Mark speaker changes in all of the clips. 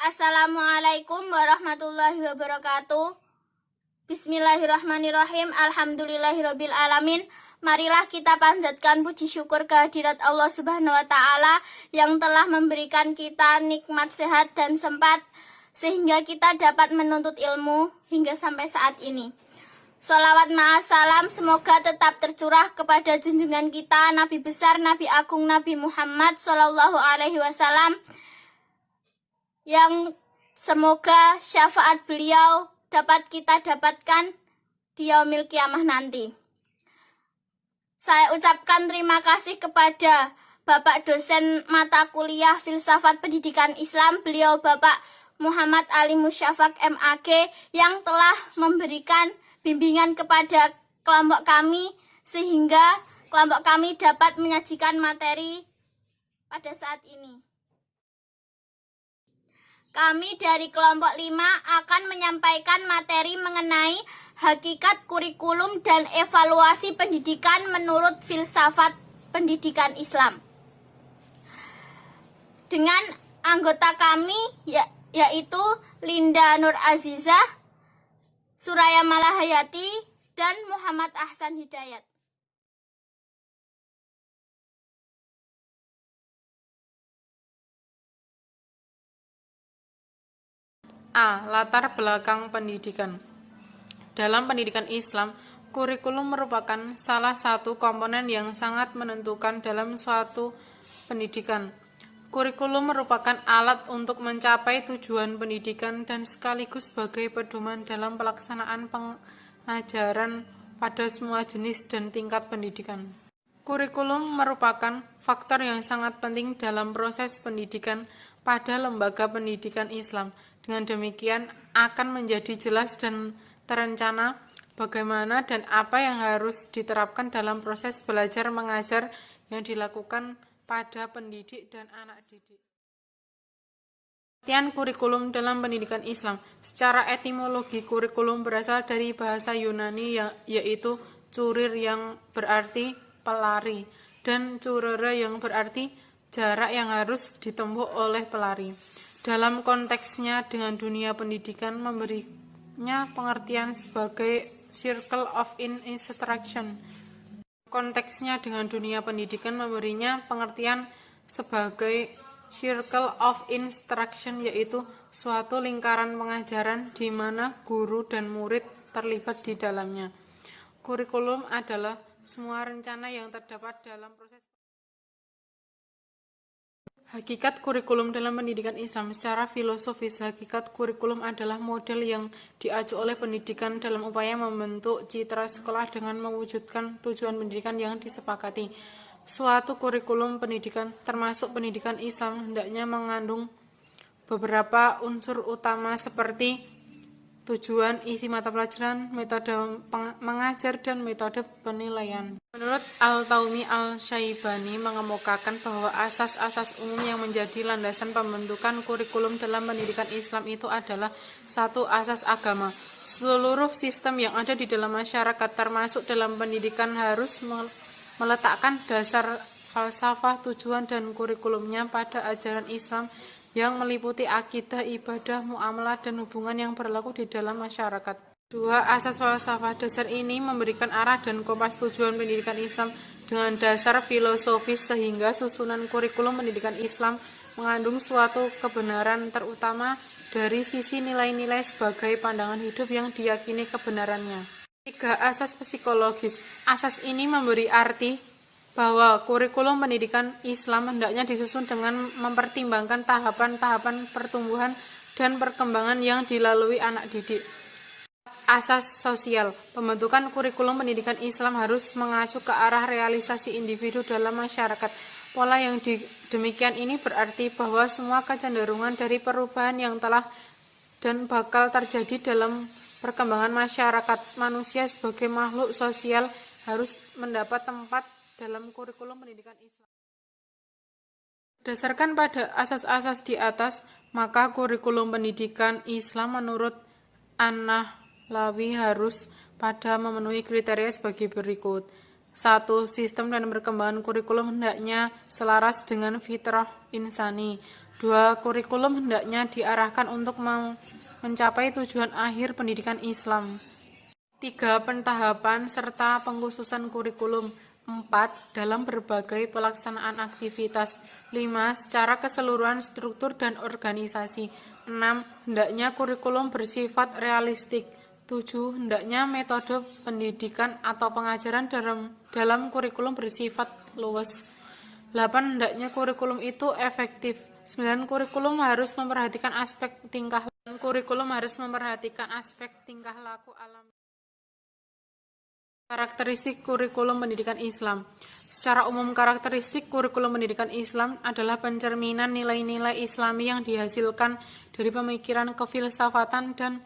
Speaker 1: Assalamualaikum warahmatullahi wabarakatuh. Bismillahirrahmanirrahim. Alhamdulillahirabbil alamin. Marilah kita panjatkan puji syukur kehadirat Allah Subhanahu wa taala yang telah memberikan kita nikmat sehat dan sempat sehingga kita dapat menuntut ilmu hingga sampai saat ini. Sholawat ma'assalam semoga tetap tercurah kepada junjungan kita Nabi besar Nabi agung Nabi Muhammad sallallahu alaihi wasallam, yang semoga syafaat beliau dapat kita dapatkan di yaumil kiamah nanti. Saya ucapkan terima kasih kepada Bapak dosen mata kuliah Filsafat Pendidikan Islam, beliau Bapak Muhammad Ali Musyafaq MAG, yang telah memberikan bimbingan kepada kelompok kami sehingga kelompok kami dapat menyajikan materi pada saat ini. Kami dari kelompok 5 akan menyampaikan materi mengenai hakikat kurikulum dan evaluasi pendidikan menurut filsafat pendidikan Islam. Dengan anggota kami yaitu Linda Nur Azizah, Suraya Malahayati, dan Muhammad Ahsan Hidayat.
Speaker 2: A. Latar belakang pendidikan. Dalam pendidikan Islam, kurikulum merupakan salah satu komponen yang sangat menentukan dalam suatu pendidikan. Kurikulum merupakan alat untuk mencapai tujuan pendidikan dan sekaligus sebagai pedoman dalam pelaksanaan pengajaran pada semua jenis dan tingkat pendidikan. Kurikulum merupakan faktor yang sangat penting dalam proses pendidikan pada lembaga pendidikan Islam. Dengan demikian akan menjadi jelas dan terencana bagaimana dan apa yang harus diterapkan dalam proses belajar mengajar yang dilakukan pada pendidik dan anak didik. Pengertian kurikulum dalam pendidikan Islam. Secara etimologi, kurikulum berasal dari bahasa Yunani yaitu curir yang berarti pelari dan curere yang berarti jarak yang harus ditempuh oleh pelari. Dalam konteksnya dengan dunia pendidikan memberinya pengertian sebagai circle of instruction. Konteksnya dengan dunia pendidikan memberinya pengertian sebagai circle of instruction, yaitu suatu lingkaran pengajaran di mana guru dan murid terlibat di dalamnya. Kurikulum adalah semua rencana yang terdapat dalam proses. Hakikat kurikulum dalam pendidikan Islam. Secara filosofis, hakikat kurikulum adalah model yang diacu oleh pendidikan dalam upaya membentuk citra sekolah dengan mewujudkan tujuan pendidikan yang disepakati. Suatu kurikulum pendidikan, termasuk pendidikan Islam, hendaknya mengandung beberapa unsur utama seperti tujuan, isi mata pelajaran, metode mengajar, dan metode penilaian. Menurut Al-Taumi Al-Syaibani mengemukakan bahwa asas-asas umum yang menjadi landasan pembentukan kurikulum dalam pendidikan Islam itu adalah satu, asas agama. Seluruh sistem yang ada di dalam masyarakat termasuk dalam pendidikan harus meletakkan dasar falsafah, tujuan, dan kurikulumnya pada ajaran Islam yang meliputi akidah, ibadah, muamalah, dan hubungan yang berlaku di dalam masyarakat. Dua, asas falsafah dasar ini memberikan arah dan kompas tujuan pendidikan Islam dengan dasar filosofis sehingga susunan kurikulum pendidikan Islam mengandung suatu kebenaran terutama dari sisi nilai-nilai sebagai pandangan hidup yang diyakini kebenarannya. Tiga, asas psikologis. Asas ini memberi arti bahwa kurikulum pendidikan Islam hendaknya disusun dengan mempertimbangkan tahapan-tahapan pertumbuhan dan perkembangan yang dilalui anak didik. Asas sosial. Pembentukan kurikulum pendidikan Islam harus mengacu ke arah realisasi individu dalam masyarakat. Pola yang demikian ini berarti bahwa semua kecenderungan dari perubahan yang telah dan bakal terjadi dalam perkembangan masyarakat manusia sebagai makhluk sosial harus mendapat tempat dalam kurikulum pendidikan Islam. Berdasarkan pada asas-asas di atas, maka kurikulum pendidikan Islam menurut An-Nahlawi harus pada memenuhi kriteria sebagai berikut. 1. Sistem dan perkembangan kurikulum hendaknya selaras dengan fitrah insani. 2. Kurikulum hendaknya diarahkan untuk mencapai tujuan akhir pendidikan Islam. 3. Pentahapan serta pengkhususan kurikulum. 4. Dalam berbagai pelaksanaan aktivitas. 5. Secara keseluruhan struktur dan organisasi. 6. Hendaknya kurikulum bersifat realistik. 7. Hendaknya metode pendidikan atau pengajaran dalam kurikulum bersifat luas. 8. Hendaknya kurikulum itu efektif. 9. Kurikulum harus memperhatikan aspek tingkah laku alam. Karakteristik kurikulum pendidikan Islam. Secara umum, karakteristik kurikulum pendidikan Islam adalah pencerminan nilai-nilai Islami yang dihasilkan dari pemikiran kefilsafatan dan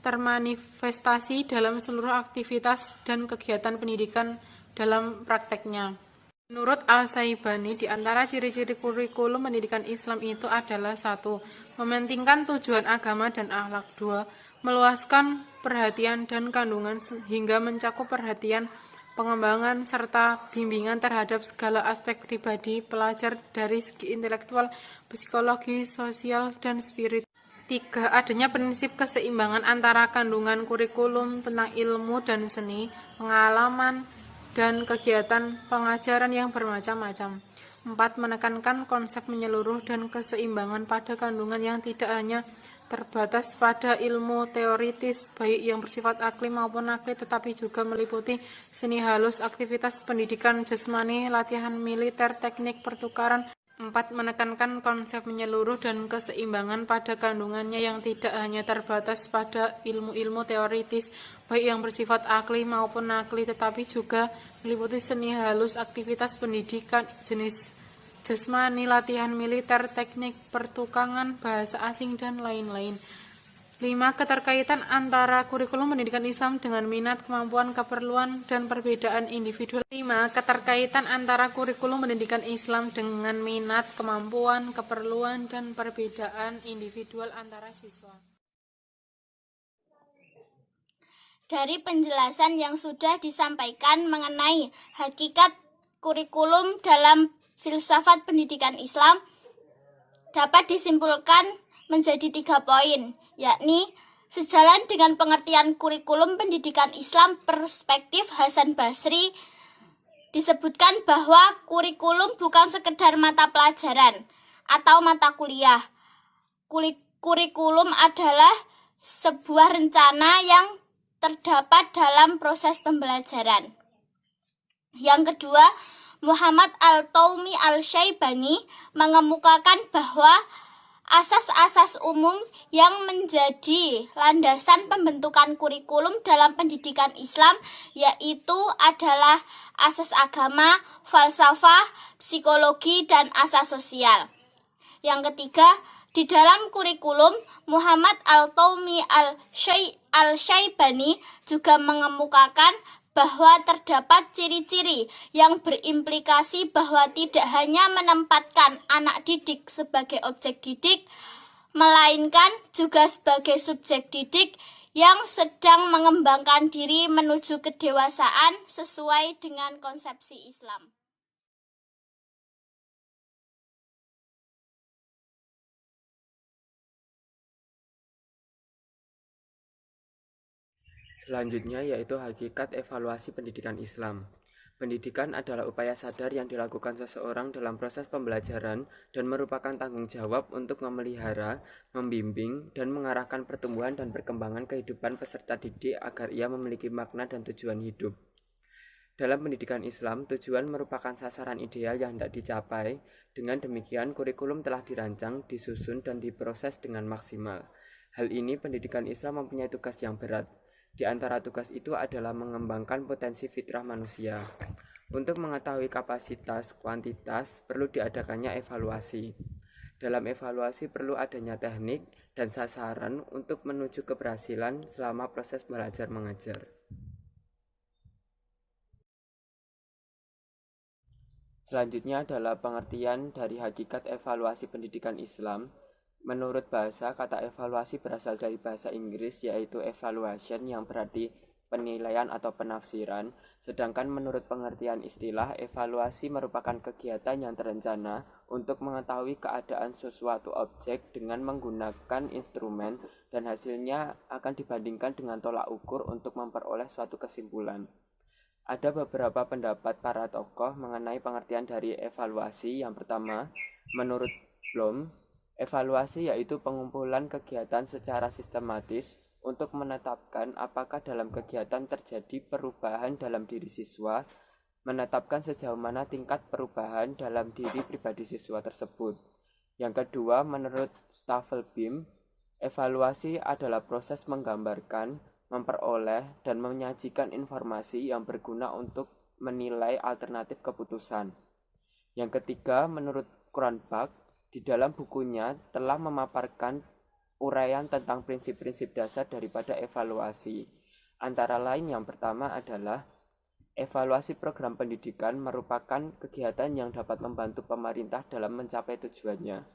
Speaker 2: termanifestasi dalam seluruh aktivitas dan kegiatan pendidikan dalam prakteknya. Menurut Al-Syaibani, di antara ciri-ciri kurikulum pendidikan Islam itu adalah 1. Mementingkan tujuan agama dan akhlak. 2. Meluaskan perhatian dan kandungan hingga mencakup perhatian, pengembangan, serta bimbingan terhadap segala aspek pribadi pelajar dari segi intelektual, psikologi, sosial, dan spiritual. 3. Adanya prinsip keseimbangan antara kandungan kurikulum tentang ilmu dan seni, pengalaman, dan kegiatan pengajaran yang bermacam-macam. 4. Menekankan konsep menyeluruh dan keseimbangan pada kandungan yang tidak hanya terbatas pada ilmu teoritis, baik yang bersifat akli maupun nakli, tetapi juga meliputi seni halus, aktivitas pendidikan jasmani, latihan militer, teknik pertukaran. 4. Menekankan konsep menyeluruh dan keseimbangan pada kandungannya yang tidak hanya terbatas pada ilmu-ilmu teoritis, baik yang bersifat akli maupun nakli, tetapi juga meliputi seni halus, aktivitas pendidikan, jenis jasmani, latihan militer, teknik pertukangan, bahasa asing, dan lain-lain. 5. Keterkaitan antara kurikulum pendidikan Islam dengan minat, kemampuan, keperluan, dan perbedaan individual. 5. Keterkaitan antara kurikulum pendidikan Islam dengan minat, kemampuan, keperluan, dan perbedaan individual antara siswa.
Speaker 1: Dari penjelasan yang sudah disampaikan mengenai hakikat kurikulum dalam filsafat pendidikan Islam, dapat disimpulkan menjadi 3 poin, yakni sejalan dengan pengertian kurikulum pendidikan Islam perspektif Hasan Basri, disebutkan bahwa kurikulum bukan sekedar mata pelajaran atau mata kuliah. Kurikulum adalah sebuah rencana yang terdapat dalam proses pembelajaran. Yang kedua, Muhammad Al-Taumi Al-Syaibani mengemukakan bahwa asas-asas umum yang menjadi landasan pembentukan kurikulum dalam pendidikan Islam yaitu adalah asas agama, falsafah, psikologi, dan asas sosial. Yang ketiga, di dalam kurikulum, Muhammad Al-Taumi Al-Syaibani juga mengemukakan bahwa terdapat ciri-ciri yang berimplikasi bahwa tidak hanya menempatkan anak didik sebagai objek didik, melainkan juga sebagai subjek didik yang sedang mengembangkan diri menuju kedewasaan sesuai dengan konsepsi Islam.
Speaker 3: Selanjutnya yaitu hakikat evaluasi pendidikan Islam. Pendidikan adalah upaya sadar yang dilakukan seseorang dalam proses pembelajaran dan merupakan tanggung jawab untuk memelihara, membimbing, dan mengarahkan pertumbuhan dan perkembangan kehidupan peserta didik agar ia memiliki makna dan tujuan hidup. Dalam pendidikan Islam, tujuan merupakan sasaran ideal yang hendak dicapai. Dengan demikian, kurikulum telah dirancang, disusun, dan diproses dengan maksimal. Hal ini pendidikan Islam mempunyai tugas yang berat. Di antara tugas itu adalah mengembangkan potensi fitrah manusia. Untuk mengetahui kapasitas, kuantitas, perlu diadakannya evaluasi. Dalam evaluasi perlu adanya teknik dan sasaran untuk menuju keberhasilan selama proses belajar mengajar. Selanjutnya adalah pengertian dari hakikat evaluasi pendidikan Islam. Menurut bahasa, kata evaluasi berasal dari bahasa Inggris yaitu evaluation yang berarti penilaian atau penafsiran, sedangkan menurut pengertian istilah, evaluasi merupakan kegiatan yang terencana untuk mengetahui keadaan sesuatu objek dengan menggunakan instrumen dan hasilnya akan dibandingkan dengan tolak ukur untuk memperoleh suatu kesimpulan. Ada beberapa pendapat para tokoh mengenai pengertian dari evaluasi. Yang pertama, menurut Bloom, evaluasi yaitu pengumpulan kegiatan secara sistematis untuk menetapkan apakah dalam kegiatan terjadi perubahan dalam diri siswa, menetapkan sejauh mana tingkat perubahan dalam diri pribadi siswa tersebut. Yang kedua, menurut Stavelbeam, evaluasi adalah proses menggambarkan, memperoleh, dan menyajikan informasi yang berguna untuk menilai alternatif keputusan. Yang ketiga, menurut Cronbach, di dalam bukunya telah memaparkan uraian tentang prinsip-prinsip dasar daripada evaluasi. Antara lain yang pertama adalah evaluasi program pendidikan merupakan kegiatan yang dapat membantu pemerintah dalam mencapai tujuannya.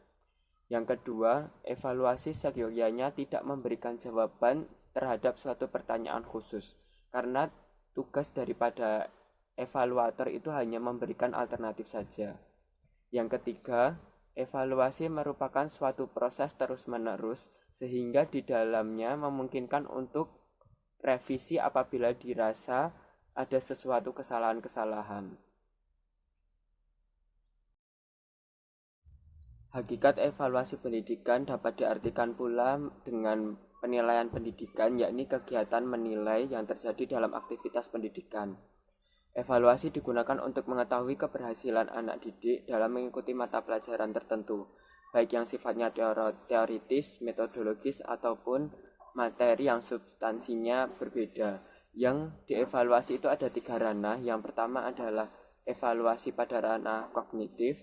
Speaker 3: Yang kedua, evaluasi seyogyanya tidak memberikan jawaban terhadap suatu pertanyaan khusus, karena tugas daripada evaluator itu hanya memberikan alternatif saja. Yang ketiga, evaluasi merupakan suatu proses terus-menerus sehingga di dalamnya memungkinkan untuk revisi apabila dirasa ada sesuatu kesalahan-kesalahan. Hakikat evaluasi pendidikan dapat diartikan pula dengan penilaian pendidikan, yakni kegiatan menilai yang terjadi dalam aktivitas pendidikan. Evaluasi digunakan untuk mengetahui keberhasilan anak didik dalam mengikuti mata pelajaran tertentu, baik yang sifatnya teoritis, metodologis, ataupun materi yang substansinya berbeda. Yang dievaluasi itu ada 3 ranah. Yang pertama adalah evaluasi pada ranah kognitif,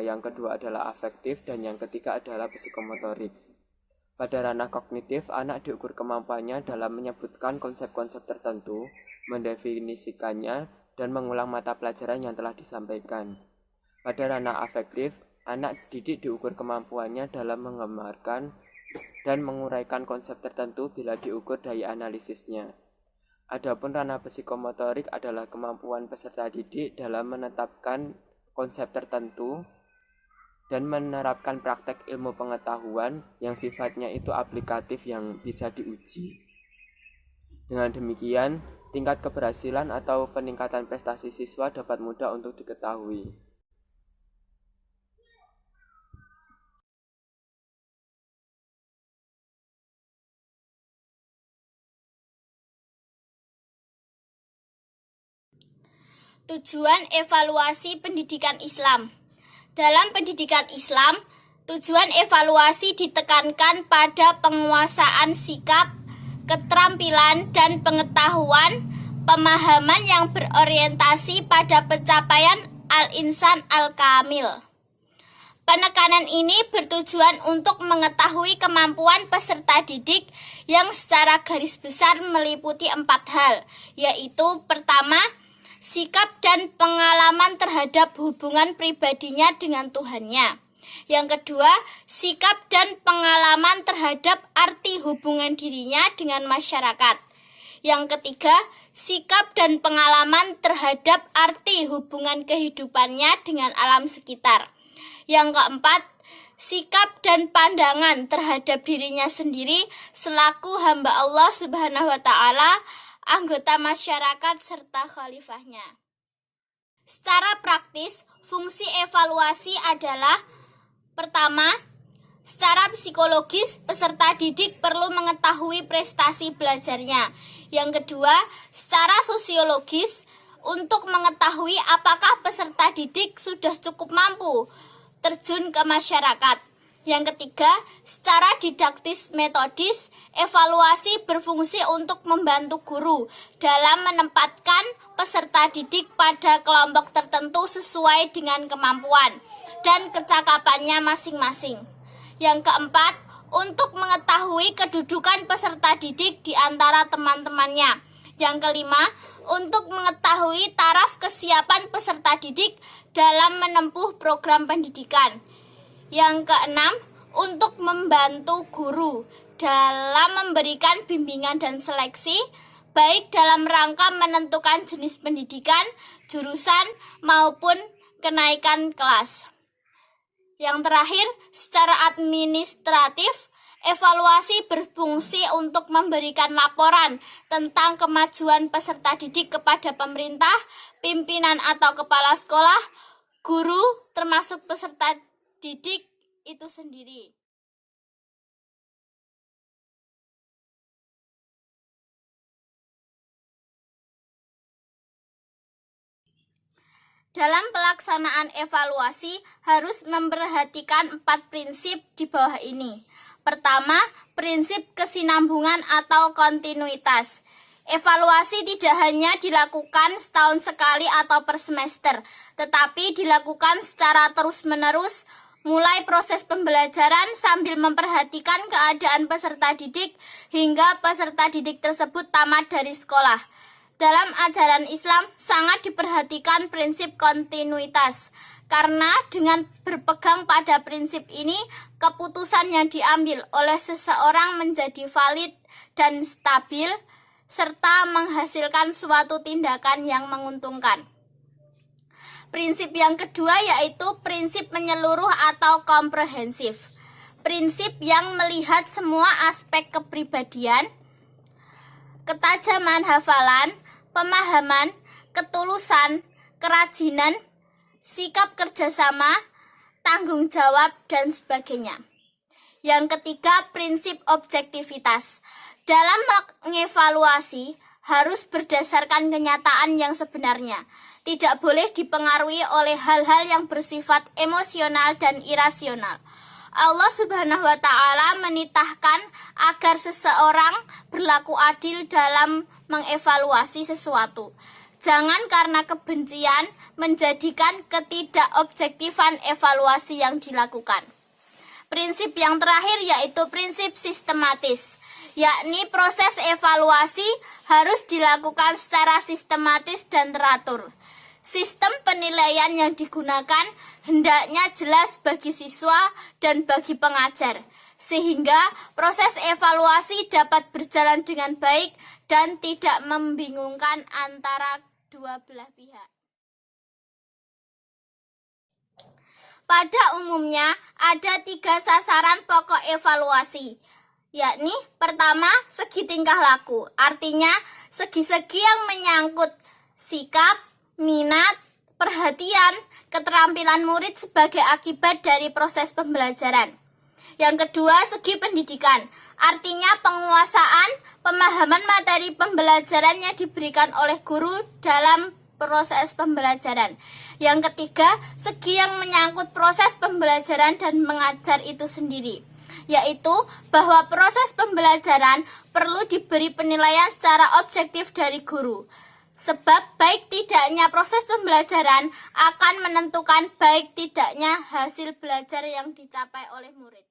Speaker 3: yang kedua adalah afektif, dan yang ketiga adalah psikomotorik. Pada ranah kognitif, anak diukur kemampuannya dalam menyebutkan konsep-konsep tertentu, mendefinisikannya, dan mengulang mata pelajaran yang telah disampaikan. Pada ranah afektif, anak didik diukur kemampuannya dalam menggambarkan dan menguraikan konsep tertentu bila diukur daya analisisnya. Adapun ranah psikomotorik adalah kemampuan peserta didik dalam menetapkan konsep tertentu dan menerapkan praktek ilmu pengetahuan yang sifatnya itu aplikatif yang bisa diuji. Dengan demikian, tingkat keberhasilan atau peningkatan prestasi siswa dapat mudah untuk diketahui.
Speaker 1: Tujuan evaluasi pendidikan Islam. Dalam pendidikan Islam, tujuan evaluasi ditekankan pada penguasaan sikap, keterampilan, dan pengetahuan, pemahaman yang berorientasi pada pencapaian al-insan al-kamil. Penekanan ini bertujuan untuk mengetahui kemampuan peserta didik yang secara garis besar meliputi 4 hal, yaitu pertama, sikap dan pengalaman terhadap hubungan pribadinya dengan Tuhannya. Yang kedua, sikap dan pengalaman terhadap arti hubungan dirinya dengan masyarakat. Yang ketiga, sikap dan pengalaman terhadap arti hubungan kehidupannya dengan alam sekitar. Yang keempat, sikap dan pandangan terhadap dirinya sendiri selaku hamba Allah Subhanahu wa Ta'ala, anggota masyarakat, serta khalifahnya. Secara praktis, fungsi evaluasi adalah pertama, secara psikologis, peserta didik perlu mengetahui prestasi belajarnya. Yang kedua, secara sosiologis, untuk mengetahui apakah peserta didik sudah cukup mampu terjun ke masyarakat. Yang ketiga, secara didaktis metodis, evaluasi berfungsi untuk membantu guru dalam menempatkan peserta didik pada kelompok tertentu sesuai dengan kemampuan dan kecakapannya masing-masing. Yang keempat, untuk mengetahui kedudukan peserta didik di antara teman-temannya. Yang kelima, untuk mengetahui taraf kesiapan peserta didik dalam menempuh program pendidikan. Yang keenam, untuk membantu guru dalam memberikan bimbingan dan seleksi baik dalam rangka menentukan jenis pendidikan, jurusan, maupun kenaikan kelas. Yang terakhir, secara administratif, evaluasi berfungsi untuk memberikan laporan tentang kemajuan peserta didik kepada pemerintah, pimpinan atau kepala sekolah, guru, termasuk peserta didik itu sendiri. Dalam pelaksanaan evaluasi harus memperhatikan 4 prinsip di bawah ini. Pertama, prinsip kesinambungan atau kontinuitas. Evaluasi tidak hanya dilakukan setahun sekali atau per semester, tetapi dilakukan secara terus-menerus, mulai proses pembelajaran sambil memperhatikan keadaan peserta didik hingga peserta didik tersebut tamat dari sekolah. Dalam ajaran Islam sangat diperhatikan prinsip kontinuitas, karena dengan berpegang pada prinsip ini, keputusan yang diambil oleh seseorang menjadi valid dan stabil, serta menghasilkan suatu tindakan yang menguntungkan. Prinsip yang kedua yaitu prinsip menyeluruh atau komprehensif. Prinsip yang melihat semua aspek kepribadian, ketajaman hafalan, pemahaman, ketulusan, kerajinan, sikap kerjasama, tanggung jawab, dan sebagainya. Yang ketiga, prinsip objektivitas. Dalam mengevaluasi harus berdasarkan kenyataan yang sebenarnya. Tidak boleh dipengaruhi oleh hal-hal yang bersifat emosional dan irasional. Allah Subhanahu wa Ta'ala menitahkan agar seseorang berlaku adil dalam mengevaluasi sesuatu. Jangan karena kebencian menjadikan ketidakobjektifan evaluasi yang dilakukan. Prinsip yang terakhir yaitu prinsip sistematis, yakni proses evaluasi harus dilakukan secara sistematis dan teratur. Sistem penilaian yang digunakan hendaknya jelas bagi siswa dan bagi pengajar, sehingga proses evaluasi dapat berjalan dengan baik dan tidak membingungkan antara dua belah pihak. Pada umumnya ada 3 sasaran pokok evaluasi, yakni pertama, segi tingkah laku, artinya segi-segi yang menyangkut sikap, minat, perhatian, keterampilan murid sebagai akibat dari proses pembelajaran. Yang kedua, segi pendidikan, artinya penguasaan, pemahaman materi pembelajaran yang diberikan oleh guru dalam proses pembelajaran. Yang ketiga, segi yang menyangkut proses pembelajaran dan mengajar itu sendiri, yaitu bahwa proses pembelajaran perlu diberi penilaian secara objektif dari guru. Sebab baik tidaknya proses pembelajaran akan menentukan baik tidaknya hasil belajar yang dicapai oleh murid.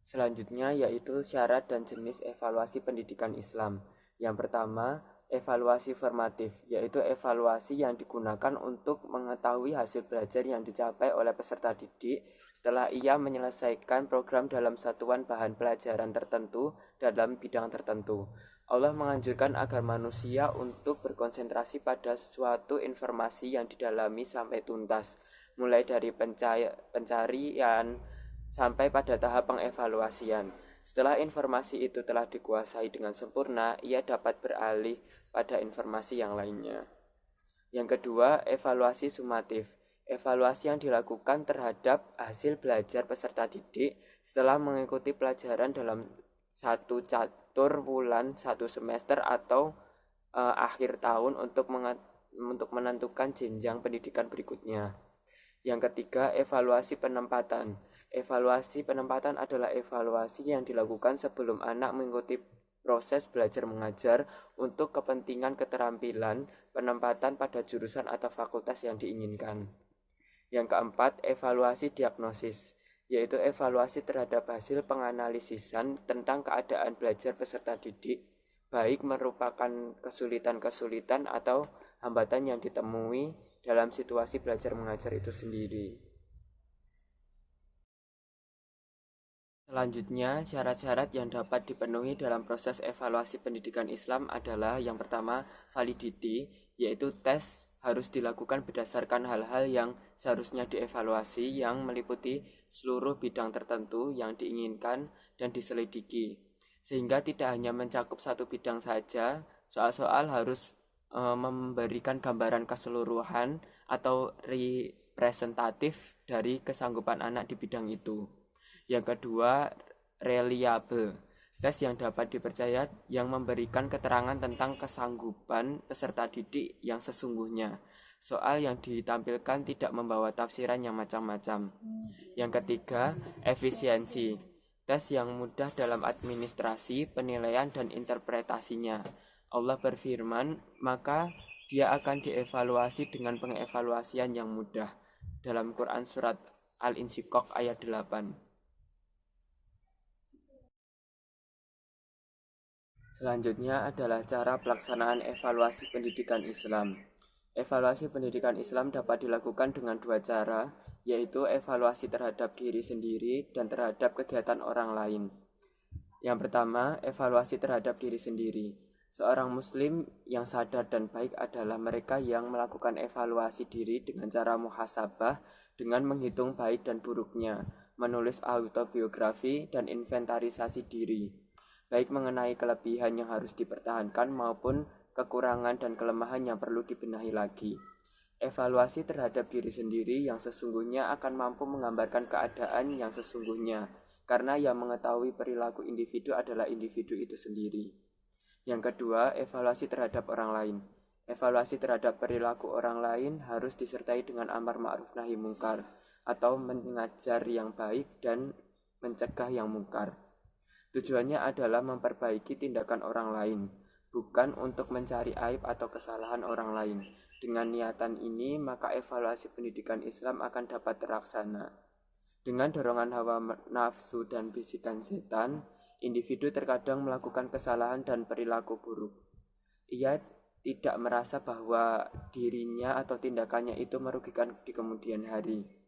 Speaker 3: Selanjutnya yaitu syarat dan jenis evaluasi pendidikan Islam. Yang pertama, evaluasi formatif, yaitu evaluasi yang digunakan untuk mengetahui hasil belajar yang dicapai oleh peserta didik setelah ia menyelesaikan program dalam satuan bahan pelajaran tertentu dalam bidang tertentu. Allah menganjurkan agar manusia untuk berkonsentrasi pada suatu informasi yang didalami sampai tuntas, mulai dari pencarian sampai pada tahap pengevaluasian. Setelah informasi itu telah dikuasai dengan sempurna, ia dapat beralih pada informasi yang lainnya. Yang kedua, evaluasi sumatif. Evaluasi yang dilakukan terhadap hasil belajar peserta didik setelah mengikuti pelajaran dalam satu catur bulan, satu semester atau akhir tahun untuk menentukan jenjang pendidikan berikutnya. Yang ketiga, evaluasi penempatan. Evaluasi penempatan adalah evaluasi yang dilakukan sebelum anak mengikuti proses belajar mengajar untuk kepentingan keterampilan penempatan pada jurusan atau fakultas yang diinginkan. Yang keempat, evaluasi diagnosis, yaitu evaluasi terhadap hasil penganalisisan tentang keadaan belajar peserta didik, baik merupakan kesulitan-kesulitan atau hambatan yang ditemui dalam situasi belajar mengajar itu sendiri. Selanjutnya, syarat-syarat yang dapat dipenuhi dalam proses evaluasi pendidikan Islam adalah yang pertama, validity, yaitu tes harus dilakukan berdasarkan hal-hal yang seharusnya dievaluasi yang meliputi seluruh bidang tertentu yang diinginkan dan diselidiki. Sehingga tidak hanya mencakup satu bidang saja, soal-soal harus memberikan gambaran keseluruhan atau representatif dari kesanggupan anak di bidang itu. Yang kedua, reliable, tes yang dapat dipercaya yang memberikan keterangan tentang kesanggupan peserta didik yang sesungguhnya. Soal yang ditampilkan tidak membawa tafsiran yang macam-macam. Yang ketiga, efisiensi, tes yang mudah dalam administrasi, penilaian, dan interpretasinya. Allah berfirman, maka dia akan dievaluasi dengan pengevaluasian yang mudah. Dalam Quran Surat Al-Insyiqaq ayat 8. Selanjutnya adalah cara pelaksanaan evaluasi pendidikan Islam. Evaluasi pendidikan Islam dapat dilakukan dengan dua cara, yaitu evaluasi terhadap diri sendiri dan terhadap kegiatan orang lain. Yang pertama, evaluasi terhadap diri sendiri. Seorang muslim yang sadar dan baik adalah mereka yang melakukan evaluasi diri dengan cara muhasabah, dengan menghitung baik dan buruknya, menulis autobiografi dan inventarisasi diri, baik mengenai kelebihan yang harus dipertahankan maupun kekurangan dan kelemahan yang perlu dibenahi lagi. Evaluasi terhadap diri sendiri yang sesungguhnya akan mampu menggambarkan keadaan yang sesungguhnya, karena yang mengetahui perilaku individu adalah individu itu sendiri. Yang kedua, evaluasi terhadap orang lain. Evaluasi terhadap perilaku orang lain harus disertai dengan amar ma'ruf nahi mungkar, atau mengajar yang baik dan mencegah yang mungkar. Tujuannya adalah memperbaiki tindakan orang lain, bukan untuk mencari aib atau kesalahan orang lain. Dengan niatan ini, maka evaluasi pendidikan Islam akan dapat terlaksana. Dengan dorongan hawa nafsu dan bisikan setan, individu terkadang melakukan kesalahan dan perilaku buruk. Ia tidak merasa bahwa dirinya atau tindakannya itu merugikan di kemudian hari.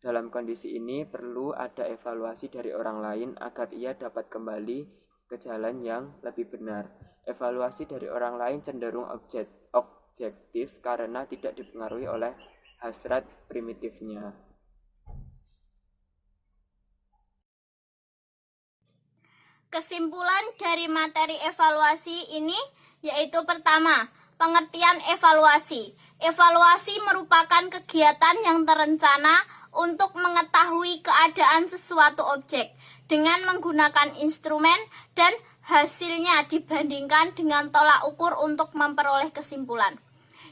Speaker 3: Dalam kondisi ini perlu ada evaluasi dari orang lain agar ia dapat kembali ke jalan yang lebih benar. Evaluasi dari orang lain cenderung objektif karena tidak dipengaruhi oleh hasrat primitifnya.
Speaker 1: Kesimpulan dari materi evaluasi ini yaitu pertama, pengertian evaluasi. Evaluasi merupakan kegiatan yang terencana untuk mengetahui keadaan sesuatu objek dengan menggunakan instrumen dan hasilnya dibandingkan dengan tolak ukur untuk memperoleh kesimpulan.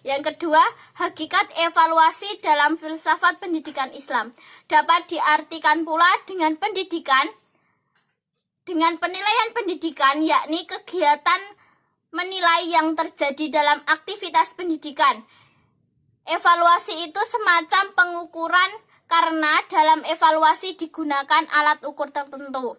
Speaker 1: Yang kedua, hakikat evaluasi dalam filsafat pendidikan Islam dapat diartikan pula dengan penilaian pendidikan, yakni kegiatan menilai yang terjadi dalam aktivitas pendidikan. Evaluasi itu semacam pengukuran karena dalam evaluasi digunakan alat ukur tertentu.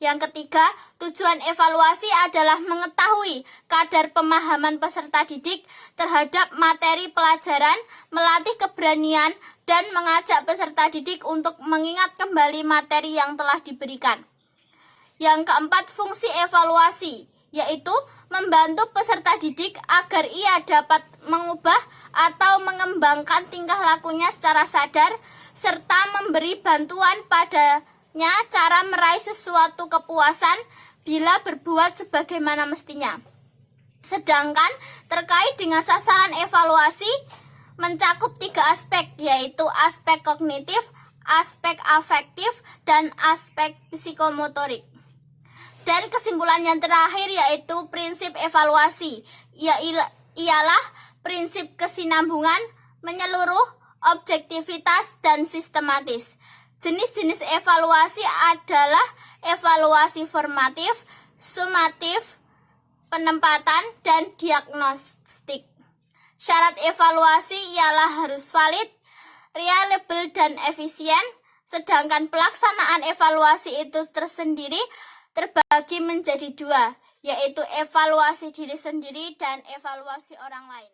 Speaker 1: Yang ketiga, tujuan evaluasi adalah mengetahui kadar pemahaman peserta didik terhadap materi pelajaran, melatih keberanian, dan mengajak peserta didik untuk mengingat kembali materi yang telah diberikan. Yang keempat, fungsi evaluasi, yaitu membantu peserta didik agar ia dapat mengubah atau mengembangkan tingkah lakunya secara sadar, serta memberi bantuan padanya cara meraih sesuatu kepuasan bila berbuat sebagaimana mestinya. Sedangkan terkait dengan sasaran evaluasi mencakup 3 aspek, yaitu aspek kognitif, aspek afektif, dan aspek psikomotorik. Dan kesimpulan yang terakhir yaitu prinsip evaluasi, ialah prinsip kesinambungan, menyeluruh, objektivitas, dan sistematis. Jenis-jenis evaluasi adalah evaluasi formatif, sumatif, penempatan, dan diagnostik. Syarat evaluasi ialah harus valid, reliable, dan efisien, sedangkan pelaksanaan evaluasi itu tersendiri terbagi menjadi 2, yaitu evaluasi diri sendiri dan evaluasi orang lain.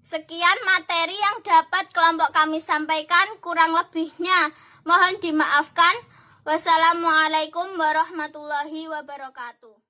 Speaker 1: Sekian materi yang dapat kelompok kami sampaikan, kurang lebihnya mohon dimaafkan. Wassalamualaikum warahmatullahi wabarakatuh.